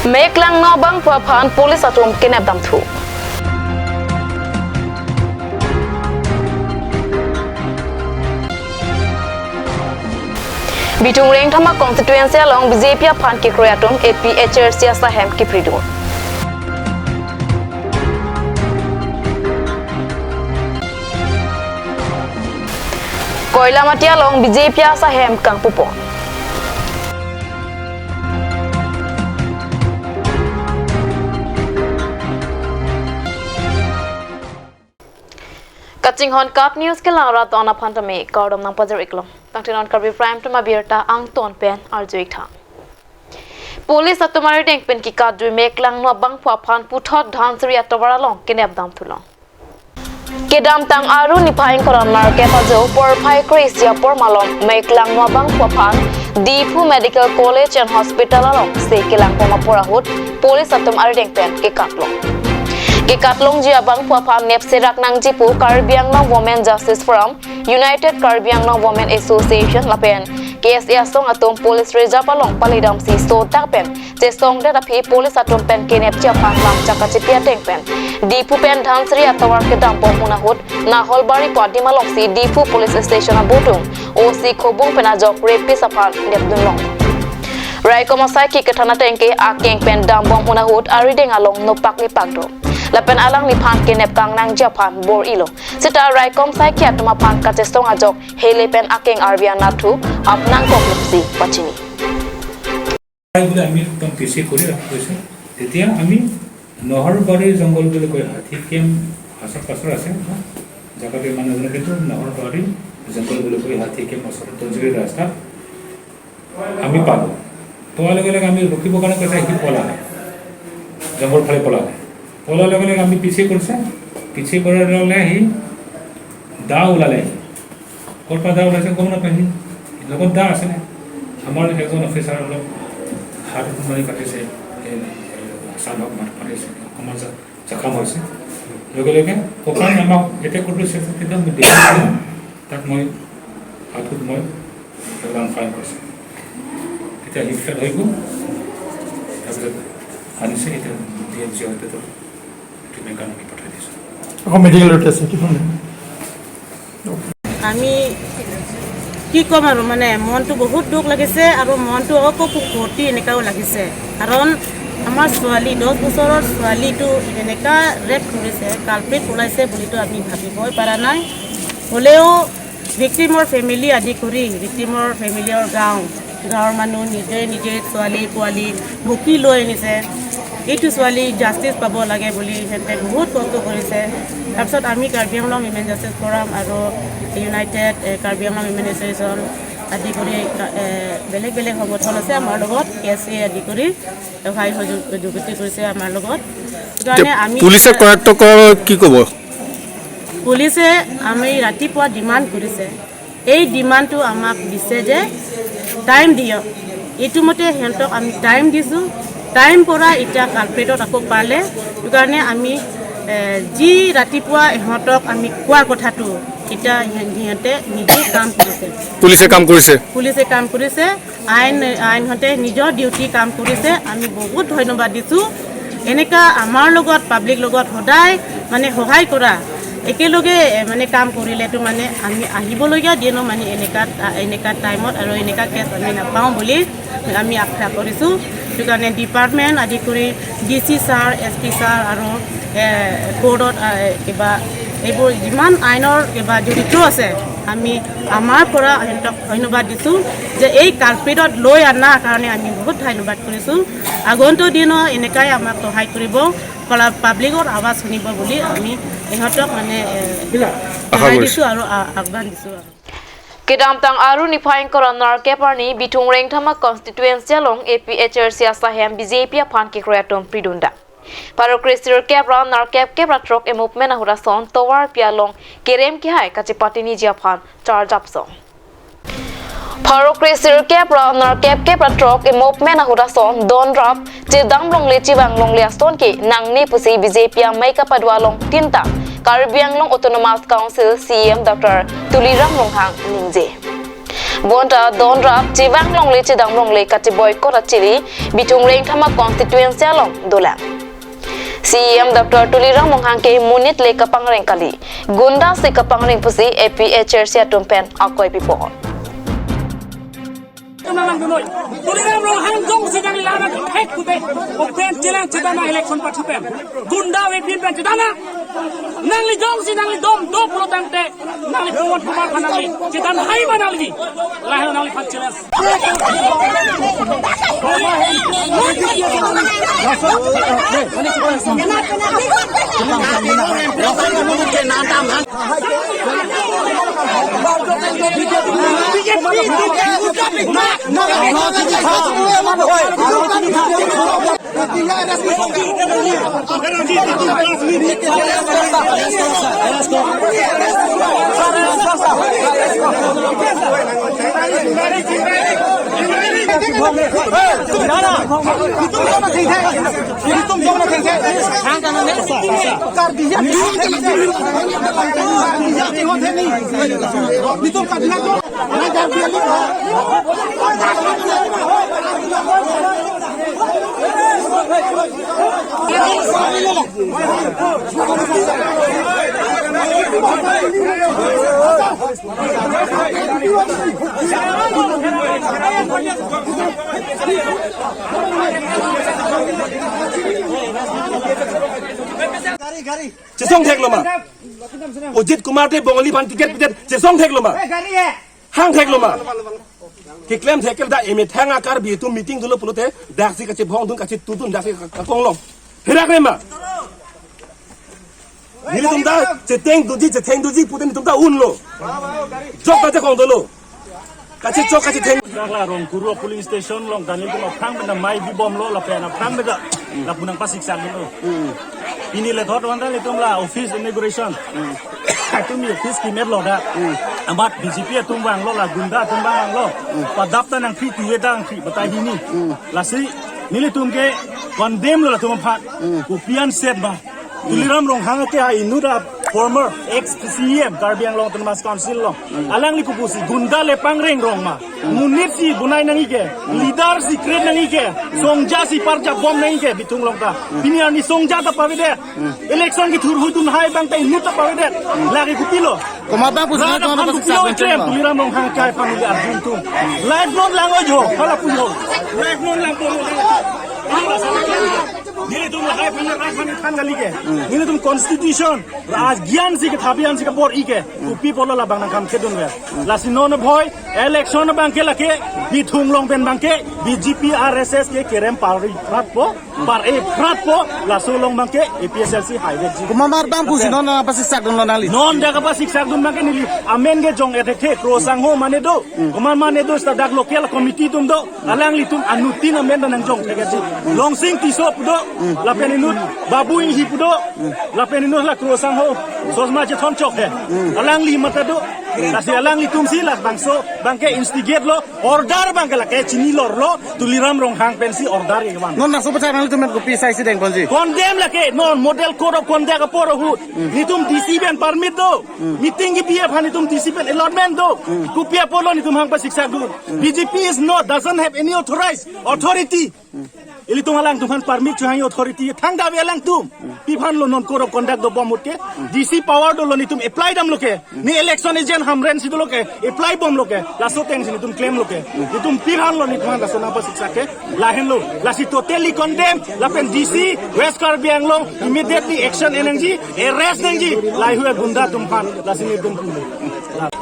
Meklang no bang phan police atom kinap dam thu Bitung reng thama constituency along BJP phan ki kroyatum APHR siasa hem ki pridu Koila mati along BJP asa hem kang pupo Kaching hon cup news ke lara tona phanta me kaudam nang pajar iklom tangtinon karbi prime to mabirta ang ton pen arjuik tha Police atomari tank pen ki kadru meklang no bang phwa phan puthot dhansri atobara long kinep dam thulong Kedam tang aru ni phaing koran mar ke pajo por phai krisia por malom meklang no bang phwa phan Dipu Medical College and Hospital along se kelang poma pora hut police atomari tank pen ke katlong Ke katlong ji abang phwa pham nep serak nang jipu Karbi Anglong Women Justice Forum United Karbi Anglong Women Association lapen KSA song atom police reserve along palidam si so takpen je song de rapi police atom pen kenep cha pham lam chaka chipia teng pen Dipu pen dhansri atawar ke dam pom hunahut na holbari padi malong si Dipu police station abutung OC khobung pena jok repi sapal nep dunlong Rai komasai ki kathana tengke akeng pen dam bom hunahut arideng along no pakli pakdo Lapen alang ni phan kinep kang nang Japan bor ilo sita rai kom sai kya tuma phan ka chestong ajok hele pen akeng arbian nathu apnang komplexi pachini আইগুলো আমি একদম পিছিয়ে করে রাখতেছি তেতিয়া আমি নহৰবাৰী জংগল বুলি কয় হাতী কেম আশৰ পাছৰ আছে জাগাতে মানুহজনে কিন্তু নহৰবাৰী জংগল বুলি কয় হাতী কেম ওচৰত তঞ্জুৰী ৰাস্তা আমি পালো পোৱাৰ লগে লগে আমি ৰখিব কাৰণে কৈছে সি পলা জংগল ফালে পলা পলাৰ লগে লগে আমি পিছিয়ে কৰিছে পিছিয়ে কৰাৰ লগে সি দা ওলালে ক'ৰ পৰা দা ওলাইছে গম নাপায় সি লগত দা আছে আমাৰ এজন অফিচাৰ অলপ হাত মাৰি কাটিছে চালক মাত মাৰিছে আমাৰ জখম হৈছে লগে লগে ককাই আমাক এতিয়া কৰিছে তেতিয়া মই দেখিছোঁ তাক মই হাতত মই এলাৰ্ম ফাইন কৰিছোঁ তেতিয়া সি ফেল হৈ গ'ল তাৰপিছত আনিছে এতিয়া DMC হয়তো ট্ৰিটমেণ্ট কাৰণে আমি পঠাই দিছোঁ আকৌ মেডিকেলত আছে কি আমি কি কম আৰু মানে মনটো বহুত দুখ লাগিছে আৰু মনটো আকৌ ফূৰ্তি এনেকাও লাগিছে কাৰণ আমাৰ ছোৱালী 10 বছৰৰ ছোৱালীটো এনেকা ৰেপ কৰিছে কালপ্ৰিট ওলাইছে বুলিতো আমি ভাবিবই পৰা নাই হ'লেও ভিক্টিমৰ ফেমিলি আদি কৰি ভিক্টিমৰ ফেমিলিৰ গাঁৱৰ মানুহ নিজে ছোৱালী পোৱালী ভুকি লৈ আনিছে এইটো ছোৱালী জাষ্টিছ পাব লাগে বুলি সিহঁতে বহুত কষ্ট কৰিছে তাৰপিছত আমি Karbi Anglong women justice forum আৰু united Karbi Anglong women association আদি কৰি বেলেগ বেলেগ সংগঠন আছে আমাৰ লগত KSA আদি কৰি সহায় সহযোগিতা কৰিছে আমাৰ লগত সেইকাৰণে আমি পুলিচে কৰাটক কি ক'ব পুলিচে আমি ৰাতিপুৱা ডিমাণ্ড কৰিছে এই ডিমাণ্ডটো আমাক দিছে যে টাইম দিয়ক এইটো মতে সিহঁতক আমি টাইম দিছোঁ টাইম পৰা এতিয়া কালপ্ৰিটত আকৌ পালে সেইকাৰণে আমি যি ৰাতিপুৱা ইহঁতক আমি কোৱাৰ কথাটো এতিয়া সিহঁতে নিজে কাম কৰিছে পুলিচে কাম কৰিছে আইনহঁতে নিজৰ ডিউটি কাম কৰিছে আমি বহুত ধন্যবাদ দিছোঁ এনেকা আমাৰ লগত পাব্লিক লগত সদায় মানে সহায় কৰা একেলগে মানে কাম কৰিলেতো মানে আমি আহিবলগীয়া দিনো মানে এনেকা টাইমত আৰু এনেকা কেছ আমি নাপাওঁ বুলি আমি আশা কৰিছোঁ সেইকাৰণে ডিপাৰ্টমেণ্ট আদি কৰি DC ছাৰ SP ছাৰ আৰু কোৰ্টত কিবা এইবোৰ যিমান আইনৰ কিবা জড়িত আছে আমি আমাৰ পৰা সিহঁতক ধন্যবাদ দিছোঁ যে এই কালপ্ৰিটত লৈ অনাৰ কাৰণে আমি বহুত ধন্যবাদ কৰিছোঁ আগন্তুক দিনত এনেকাই আমাক সহায় কৰিব পাব্লিকৰ আৱাজ শুনিব বুলি আমি ইহঁতক মানে দিছোঁ আৰু আহ্বান দিছোঁ Kedam tang aru ni phaing koronar keparni bitung reng thama constituency along APHR siasa hem BJP phan ki kroyatom pridunda Paro Kristir kepra nar kepra trok emupmena hurason towar pialong kerem ki hai kachipati ni japhan charge up song Paro Kristir kepra nar kepra trok emupmena hurason don rap chidam long le chibang long le aston ki nangni pusi BJP mai ka padwalong tinta Karbi Anglong Autonomous Council CM Dr. Tuliram Longhang Ningje bonta don rap chiwang long le chidang long le kati boycott achili bitung reng thama constituency long dola CM Dr. Tulirang Monghangke munit le kapang reng kali gunda se kapang reng pusi APHR sia tumpen akoi pipo Tulang dunoi, tulang rong hangjong sedang lana hek kute, open jelang cedana election participant. Gunda wepin pen cedana, nang li jong si nang li dom do pro tangte, nang li pumot kumar panali, cedan hai manal gi, lahir nang li fat jelas. Song thek loma. Ojit Kumar te Bengali pan tiket pitet song thek loma. Hang thek loma. Ki claim thekel da eme thanga kar bi tu meeting dulo pulote daksi kache bhong dun kache tutun daksi kakong long. Hirak rema. Nili tumda teng duji putin tumda un lo. Jok kache kong dolo. Kache jok kache teng. Dakla rong kuro polling station long dan itu phang benda mai bi bom lo la pena phang benda la punang pasik sang lo. Ini le thot wanda le tumla office inauguration. Tum ni office ki mer lo da. Amat BJP tum wang lo la gunda tum wang lo. Padap ta nang khi tuwe dang khi batai hini. La si nili tum ke condemn lo la tum phat. Ku pian set ba. Tuliram rong hang ke ai nuda former ex CM Karbiang long Tenmas Council long. Alang li kupusi gunda le pangreng rong ma. Munit si bunai nangi ke. Leader si kred nangi ke. Songja si parja bom nangi ke bitung long ta. Bini ani songja ta pavide. Election ki thur hui tun hai bang ta inut ta pavide. Lagi kupilo. Kumabang po sino Rada pan kupilo ikem. Tuliram rong hang kai pamili arjun tu. Live non lang ojo. Hala puyo. Live non lang puyo. Nili tum lahai pani tanggali ke. Nili tum constitution. Raj gyan si ke thabian si ke bor ike. Upi polo la bang nang kam kedun we. Lasi non boy election bang ke lake bithung long ben bang ke BJP RSS ke kerem pari prat po par e prat po laso long bang ke APSLC highway ji. Kumamar bang po sino na pasisak dun nali. Non daga pa siksak dun bang ke nili amen ge jong ethe krosang ho mane do. Kumar mane do sta dak local committee tum do alang li tum anutin amen nang jong thege ji. Long sing tisop do la peninut babu in hipudo la peninut la krosang ho sosma je thon chok he alang li mata do kasi alang li tumsi la bangso bangke instigate lo order bangke la ke chini lor lo tuliram rong hang pensi order ye bang Non na super channel tu men ko pisai si deng ponji. condemn la ke non model code of conduct ka poro hu ni tum DC ben permit do meeting ki pf hani tum DC ben allotment do ku pf polo ni tum hang pa siksa du BJP is not doesn't have any authorized authority ili tung alang tuhan permit chu hai authority thang da alang tum piphan lo non code of conduct do bomut ke DC power do lo ni tum apply dam loke ni election agent hamren si do loke apply bom loke la so teng ni tum claim loke ni tum piphan lo ni tuhan la so na pa siksa ke la hen lo la si totally condemn la pen DC West Karbiang lo immediately action energy arrest nengi la hu gunda tum phan la si ni tum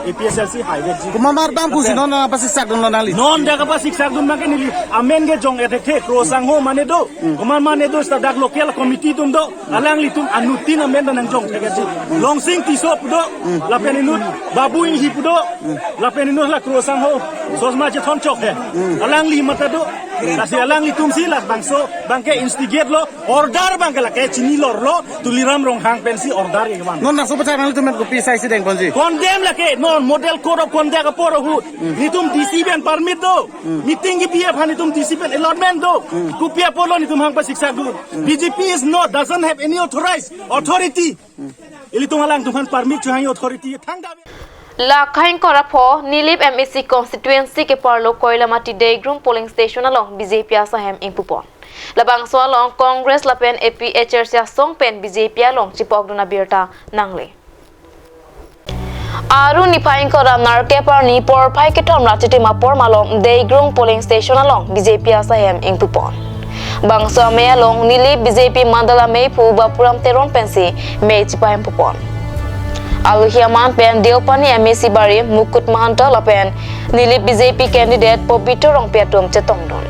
APSLC highway ji Kumamar bang po sino na pasisak dun nali. non daga pa siksak dun make nili amen ge jong ethe krosang ho mane do kumar mane do sta dak local committee tum do alang li tum anutin amen nang jong thege ji long sing tisop do la peninut babu in hipudo la peninut la krosang ho sosma je thon chok he alang li mata do kasi alang li tum si la bangso bangke instigate lo order bangke la ke chini lor lo tuliram rong hang pensi order ye bang Non na super channel tu men ko pisai si deng ponji. condemn la ke non model code of conduct ka poro hu ni tum DC ben permit do meeting ki pf hani tum DC ben allotment do ku pf polo ni tum hang pa siksa du BJP is not doesn't have any authorized authority ili tum alang tum han permit chu hai authority thang da Lakhain Korapho, Nilip MEC constituency ke Parlo Koilamati Degrum polling station along BJP Asahem Impupon. Labang so along Congress Lapen APHR Sia Songpen BJP along Chipogduna Birta Nangle. Aru nipain kora narke par ni por pai ke tom rachiti mapor malong Degrum polling station along BJP Asahem Impupon. Bangsa me along Nilip BJP Mandala me pu bapuram teron pensi me Chipaim Pupon. Aluhiaman pen Deopani MEC Bari Mukut Mahanta Lapen Nilip BJP candidate Popito Rong Piatum Chetongdon.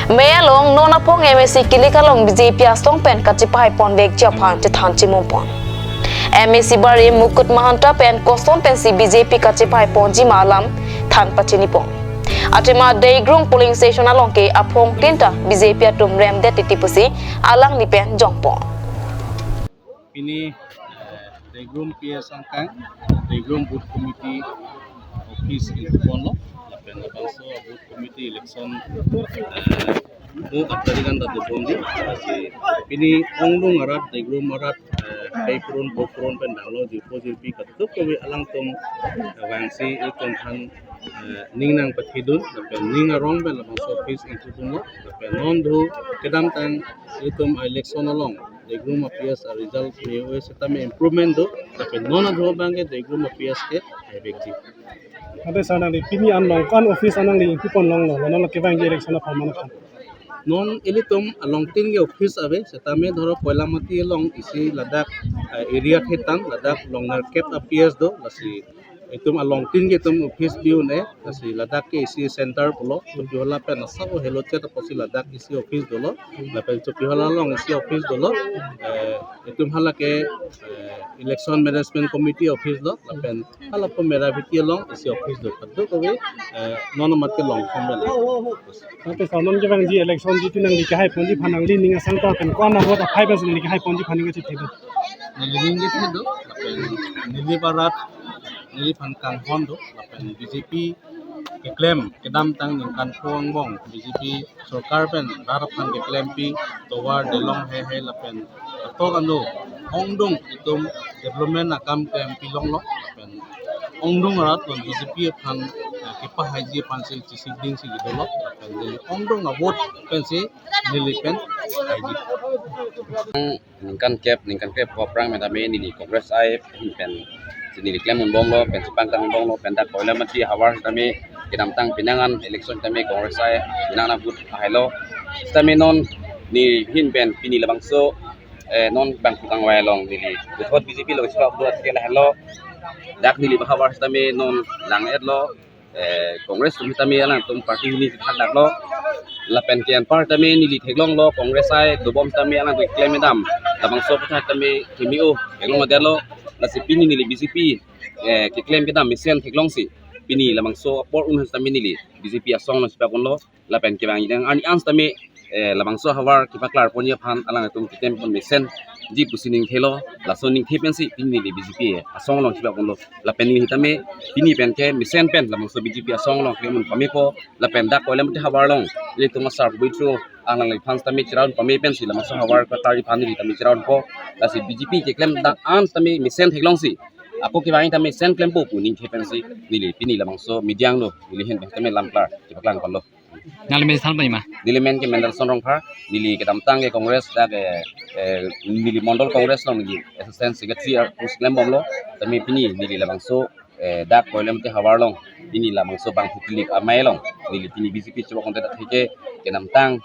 Mayalong Nonapong MEC Kilikalong BJP Astong Pen Kachipai Pon Beg Japan Chethan Chimumpon. MEC Bari Mukut Mahanta Pen Koston Pensi BJP Kachipai Pon Jimalam Than Pachinipong. Atima Degrum polling station along ke Apong Tinta BJP Atum Remde Titipusi Alang Nipen Jongpong. Ini Degrum PS Angkang, Degrum Booth Committee Office in Kuponlo, Lapen Lapanso Booth Committee Election Booth Atarigan da Dupondi, ini Onglung Arat, Degrum Arat, Degrum Bokron Pendalo, Jipo Katup Kowe Alang Tom Wangsi Iton Han Ningnang Pathidun, Lapen Ninga Rongbel Lapanso Office in Kuponlo, Lapen Nondu Kedam Tang Itom Election along. Degrum appears a result में setame improvement do tapi nona do bange Degrum appears ke effective ada sana di pini anong kan office anang di kupon long lo nona ke bange election of mana kan non elitum along tin ge office ave setame dhoro koilamati along isi Ladakh area khitan Ladakh longer cap appears do lasi itum along tin ge tum office view ne lasi Ladakh ke isi center polo tupiola pe nasa o hello chat posi Ladakh isi office dolo lapen tupiola long isi office dolo itum hala ke election management committee office lo lapen hala po meraviti long isi office do padu ko we non mat ke long khambel tapi sanon ke bange election jitu nang di kahai ponji phanang li ninga sangta pen kwana ho ta 5% ni kahai ponji phaninga chi thedo niling ge thedo lapen niliparat niliphan kang hondo lapen BJP ke claim kedam tang ningkan phuang bong BJP sarkar pen daraphan ke claim pi towar delong he lapen to kando ongdong itum development akam claim pilong lo lapen ongdong rat on BJP phan ke pa haji pansil chisiding si gidolo lapen ongdong avot pensi nilipen haji ningkan cap koprang metame ni Congress ai pen sini klaim membong lo pen sepang tang membong lo pen dak koila mati hawar tame kedam tang pinangan election tame Congress ai pinangan but hailo tame non ni hin pen pini labangso non bang putang wai long ni buat BJP lo sebab buat kena hello dak ni hawar tame non lang et lo Congress tumi tame alang tum parti ni dak lo lapen kian par tame ni theglong lo Congress ai dobom tame alang ko claim dam labangso putha tame kimio eglong modelo lasi pini nili BJP ke claim kita misian theglong si pini lamang so por unhas tami nili BJP asong no sipa konlo lapen ke bang yang ani ans tami lamang so hawar ki paklar ponia phan alang tum kitem pon misen ji pusining thelo lasoning thepen si pini nili BJP asong no sipa konlo lapen ni tami pini pen ke misen pen lamang so BJP asong no klemun pami ko lapen dak kolam te hawar long le tum sar buitro alang lai phans tami chiraun pami pen si lamang so hawar ka tari phan ni tami chiraun ko lasi BJP ke claim da ans tami misen theglong si aku kira ini kami sen klaim po kuning kepensi nili pini lamang so midyang lo nili hen kami lamplar di paklan kollo ngali men salba ima nili men ke mendal sonrong phar nili ke damtang ke Congress da ke nili mondol Congress lo nili assistant secretary us klaim bom lo tami pini nili lamang so da koilem te hawar long pini lamang so bang putlik amai long nili pini BJP coba konten thike ke damtang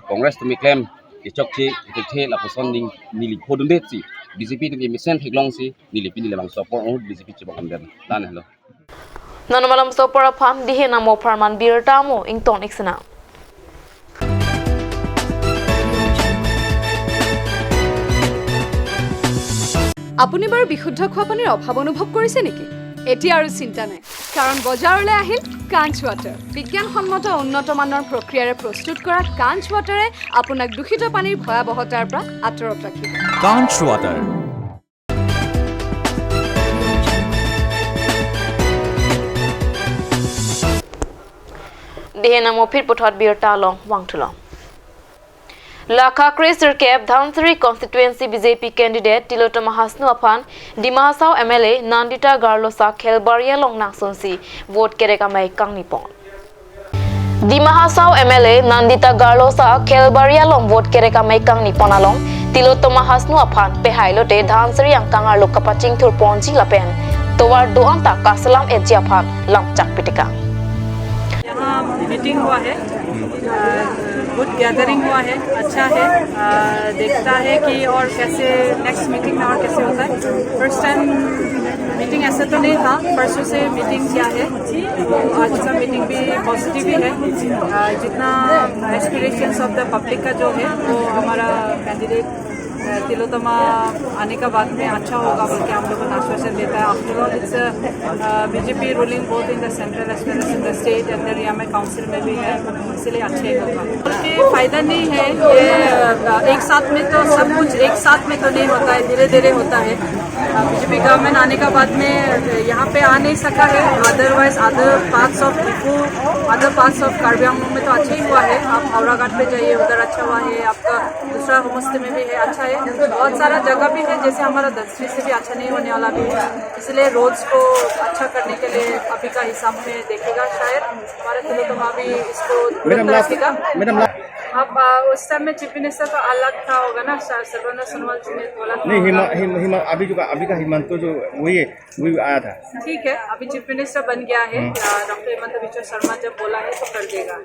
Congress tumi klaim ke chokchi ke the la posonding nili khodun det si BJP tu misen higlong si nili pini lamang support BJP coba konten dan hello Nanomalam sopora pham dihe namo farman birtamo ington iksena আপুনি বাৰু বিশুদ্ধ খোৱা পানীৰ অভাৱ অনুভৱ কৰিছে নেকি এতিয়া আৰু চিন্তা নাই কাৰণ বজাৰলৈ আহিল কাঞ্চ ৱাটাৰ বিজ্ঞানসন্মত উন্নত মানৰ প্ৰক্ৰিয়াৰে প্ৰস্তুত কৰা কাঞ্চ ৱাটাৰে আপোনাক দূষিত পানীৰ ভয়াৱহতাৰ পৰা আঁতৰত ৰাখিব কাঞ্চ water dihe namo phir puthot birta long wangthulong Lakhakri Sirkep Dhansari constituency BJP candidate Tilotoma Hasnu Aphan Dima Hasao MLA Nandita Garlosa Khelbaria Longnang Sonsi vote kerekamai Kangnipon. Dima Hasao MLA Nandita Garlosa Khelbaria Long vote kerekamai Kangnipon along Tilotoma Hasnu Aphan Pehailote Dhansari ang Kangar Lokapaching Thurponji Lapen Towar Doanta Kasalam Ejiaphan Lamchak Pitika. यहाँ meeting हुआ है, good gathering हुआ है, अच्छा है, देखता है कि और कैसे नेक्स्ट मीटिंग में और कैसे होता है। फर्स्ट टाइम मीटिंग ऐसा तो नहीं था, परसों से मीटिंग किया है, तो आज का मीटिंग भी पॉजिटिव ही है। जितना एस्पिरेशंस ऑफ द पब्लिक का जो है वो हमारा कैंडिडेट तिलोत्तमा आने का बाद में अच्छा होगा बोल के हम लोगों को आश्वासन देता है। After all it's BJP ruling both in the central as well as in the state and area में काउंसिल में भी है, इसलिए अच्छा ही होगा। बल्कि फायदा नहीं है ये एक साथ में, तो सब कुछ एक साथ में तो नहीं होता है, धीरे धीरे होता है। बीजेपी गवर्नमेंट आने का बाद में यहाँ पे आ नहीं सका है, otherwise other parts of Diphu, other parts of Karbi Anglong में तो अच्छा ही हुआ है। आप हावड़ा घाट पे जाइए, उधर अच्छा हुआ है, आपका दूसरा होमस्टे में भी है, अच्छा है। बहुत सारा जगह भी है, जैसे हमारा दसवीं से भी अच्छा नहीं होने वाला भी है, इसलिए रोड्स को अच्छा करने के लिए अभी का हिसाब में देखेगा। शायद हमारे तिलोत्तमा भी इसको रखेगा। अब उस टाइम में चीफ मिनिस्टर तो अलग था होगा ना, सर्बानंद सोनोवाल जी ने बोला था। नहीं, अभी का हिमंत जो वही आया था। ठीक है, अभी चीफ मिनिस्टर बन गया है, डॉक्टर हेमंत बिश्व शर्मा जब बोला है तो कर देगा।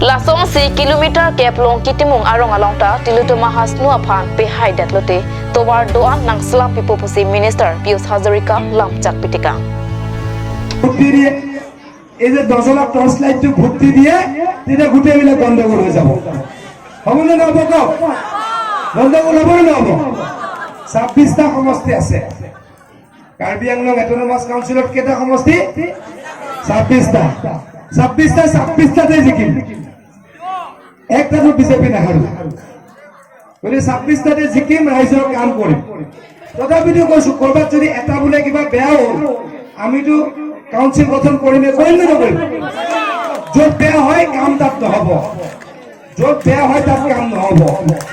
Lasong 4 kilometer keplong kitimung arong alongta Tilotoma Hasnu Aphan Pehai Datlote Towar Doan nang Slam People Pusi Minister Piyush Hazarika Lamchak Pitika. এই যে 10 লাখ টর্চ লাইটটো ভর্তি দিয়ে এটা গুটেবিলা গন্ডগোল হয়ে যাব। হবে না না বক গন্ডগোল হবে না হবে। 26টা সমষ্টি আছে। কাৰ্বি আংলং অটোনমাস কাউন্সিলত কেইটা সমষ্টি? 26টা। 26টাতে জিকিম। একটাও বিজেপি নাহাৰো। বলে 26টাতে জিকিম, ৰাইজৰ কাম কৰিম। তথাপিতো কৈছো কৰবাত যদি এটা বোলে কিবা বেয়া হ'ল আমিতো কাউন্সিল গঠন কৰিম নে নকৰিম? য'ত বেয়া হয় কাম তাত নহ'ব, য'ত বেয়া হয় তাত কাম নহ'ব।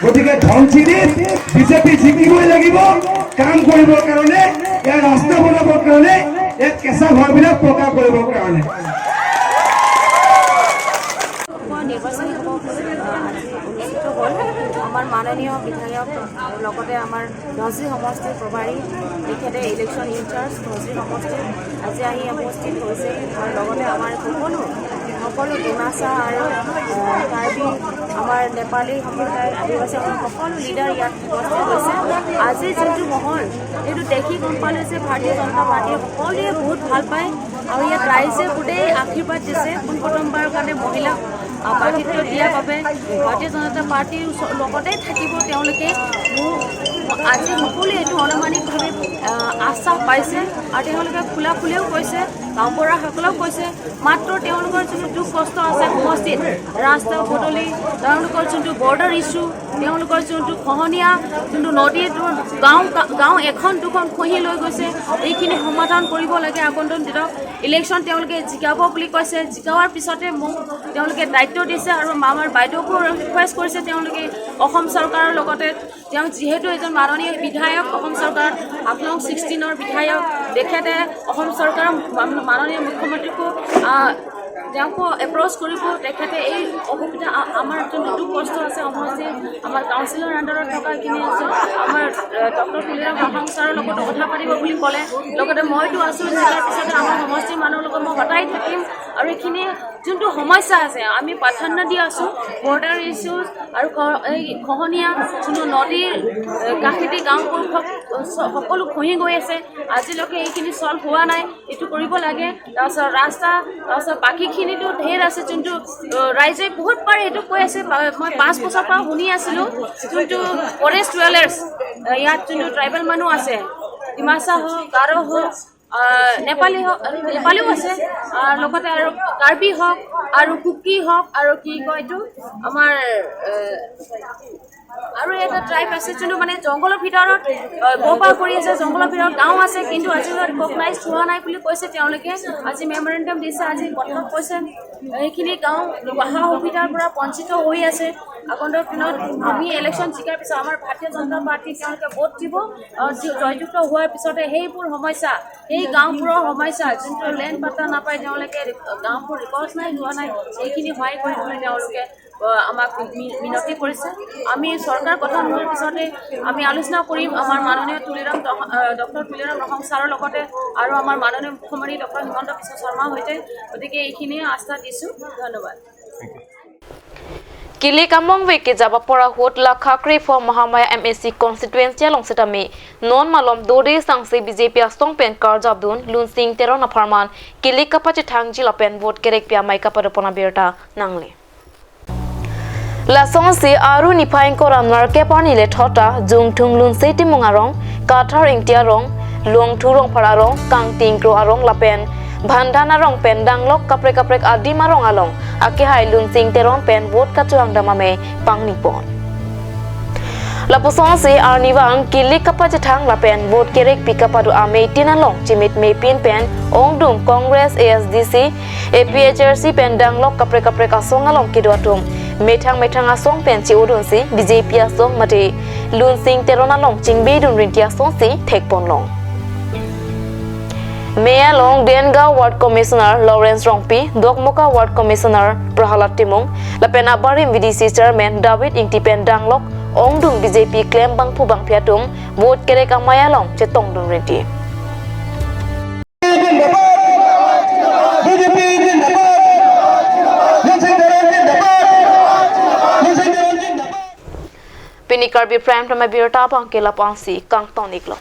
গতিকে ধনচিৰিত বিজেপি জিকিবই লাগিব, কাম কৰিবৰ কাৰণে, ইয়াৰ ৰাস্তা বনাবৰ কাৰণে, ইয়াৰ কেঁচা ঘৰবিলাক পকা কৰিবৰ কাৰণে। নিৰ্বাচন অনুষ্ঠিত হ'ল। আমাৰ মাননীয় বিধায়ক লগতে আমাৰ ধনচিৰি সমষ্টিৰ প্ৰভাৰী তেখেতে ইলেকশ্যন ইনচাৰ্জ ধনচিৰি সমষ্টিৰ আজি আহি উপস্থিত হৈছে। আৰু লগতে আমাৰ সকলো ডিমাচা আৰু কাৰ্বি, আমাৰ নেপালী সম্প্ৰদায়, আদিবাসী সকলো লিডাৰ ইয়াত উপস্থিত হৈছে। আজি যোনটো মহল এইটো দেখি গম পালোঁ যে ভাৰতীয় জনতা পাৰ্টীয়ে সকলোৱে বহুত ভাল পায় আৰু ইয়াত ৰাইজে গোটেই আশীৰ্বাদ দিছে পোনপ্ৰথমবাৰৰ কাৰণে মহিলাক প্ৰাৰ্থিত্ব দিয়াৰ বাবে। ভাৰতীয় জনতা পাৰ্টীৰ লগতে থাকিব তেওঁলোকে। আজি সকলোৱে এইটো অনুমানিকভাৱে আশ্বাস পাইছে আৰু তেওঁলোকে খোলাখুলিও কৈছে, গাঁওবুঢ়াসকলেও কৈছে মাত্ৰ তেওঁলোকৰ যোনটো দুখ কষ্ট আছে সমষ্টিত, ৰাস্তা পদূলি, তেওঁলোকৰ যোনটো বৰ্ডাৰ ইছ্যু, তেওঁলোকৰ যোনটো খহনীয়া, যোনটো নদীৰ গাঁও এখন দুখন খহি লৈ গৈছে, এইখিনি সমাধান কৰিব লাগে আগন্তুক দিনত। ইলেকশ্যন তেওঁলোকে জিকাব বুলি কৈছে, জিকাৱাৰ পিছতে মোক তেওঁলোকে দায়িত্ব দিছে আৰু আমাৰ বাইদেউকো ৰিকুৱেষ্ট কৰিছে তেওঁলোকে অসম চৰকাৰৰ লগতে। তেওঁ যিহেতু এজন মাননীয় বিধায়ক, অসম চৰকাৰত হাফলং 16ৰ বিধায়ক, তেখেতে অসম চৰকাৰৰ মাননীয় মুখ্যমন্ত্ৰীকো তেওঁকো এপ্ৰ'চ কৰিব। তেখেতে এই অসুবিধা আমাৰ যোনটো দুখ কষ্ট আছে সমষ্টি, আমাৰ কাউন্সিলৰ আণ্ডাৰত থকাখিনি আছে, আমাৰ ডক্টৰ তুলিৰাম হাফলং ছাৰৰ লগত কথা পাতিব বুলি ক'লে। লগতে মইতো আছোঁ, জিকাৰ পিছতে আমাৰ সমষ্টিৰ মানুহৰ লগত মই সদায় থাকিম আৰু এইখিনি যোনটো সমস্যা আছে আমি প্ৰাধান্য দি আছোঁ। বৰ্ডাৰ ইছ্যুজ আৰু এই খহনীয়া, যোনটো নদীৰ কাষেদি গাঁওবোৰ সকলো খহি গৈ আছে, আজিলৈকে এইখিনি চল্ভ হোৱা নাই, এইটো কৰিব লাগে। তাৰপিছত ৰাস্তা, তাৰপিছত বাকীখিনিতো ঢেৰ আছে যোনটো ৰাইজে বহুত বাৰ এইটো কৈ আছে। মই 5 বছৰৰ পৰা শুনি আছিলোঁ যোনটো ফৰেষ্ট ডুৱেলাৰ্ছ, ইয়াত যোনটো ট্ৰাইবেল মানুহ আছে, ডিমাচা হওক, গাৰো হওক, নেপালীও আছে, লগতে আৰু কাৰ্বি হওক আৰু কুকি হওক আৰু কি কয় এইটো আমাৰ আৰু এটা ট্ৰাইব আছে যোনটো মানে জংঘলৰ ভিতৰত বসবাস কৰি আছে, জংঘলৰ ভিতৰত গাঁও আছে, কিন্তু আজিলৈ ৰিকগনাইজ হোৱা নাই বুলি কৈছে তেওঁলোকে। আজি মেমৰেণ্ডাম দিছে, আজি কথা কৈছে এইখিনি গাঁও অহা সুবিধাৰ পৰা বঞ্চিত হৈ আছে। আগন্তুক দিনত আমি ইলেকশ্যন জিকাৰ পিছত আমাৰ ভাৰতীয় জনতা পাৰ্টীক তেওঁলোকে ভোট দিব, জয়যুক্ত হোৱাৰ পিছতে সেইবোৰ সমস্যা, সেই গাঁওবোৰৰ সমস্যা যোনটো লেণ্ড পাত্তা নাপায়, তেওঁলোকে গাঁওবোৰ ৰিকগনাইজ হোৱা নাই, সেইখিনি সহায় কৰিবলৈ তেওঁলোকে আমাক মিনতি কৰিছে। আমি চৰকাৰ গঠন হোৱাৰ পিছতে আমি আলোচনা কৰিম আমাৰ মাননীয় ডক্টৰ তুলিৰাম ৰহং ছাৰৰ লগতে আৰু আমাৰ মাননীয় মুখ্যমন্ত্ৰী ডক্টৰ হিমন্ত বিশ্ব শৰ্মাৰ সৈতে। গতিকে এইখিনিয়ে আস্থা দিছোঁ। ধন্যবাদ। Kili kamong we ke jaba pora hot la khakre for Mahamaya MSC constituency long setami non malom dode sangse BJP astong pen kar jabdun lun sing teron aparman kili kapache thangji la pen vote kerek pia mai kapadopona berta nangle la song se aru nipain ko ramnar ke pani le thota jung thung lun se timungarong kathar ingtia rong long thurong phararong kang tingkro arong la pen Bandana rong pen danglok kaprek adi marong along ake hai lun sing teron pen vote kachuang damame pangnipon Laposong se arniwang kili kapajatang la pen vote kerek pikapadu ame tinalong chimit me pin pen ongdum Congress ASDC APHRC pen danglok kaprek asong along kidwatum methang asong pen chi udun si BJP asong mate lun sing teron along chingbe dun rintia asong si thekpon long Mea Long Denga Ward Commissioner Lawrence Rongpi, Dokmoka Ward Commissioner Prahalat Timung, Lapena Barim VDC Chairman David Ingtipen Danglok, Ongdung BJP claim bang pu bang piatum, vote kerek amaya long chetong dung rinti. Pinikar bi prime tama birta bang kela pangsi kang tonik lo.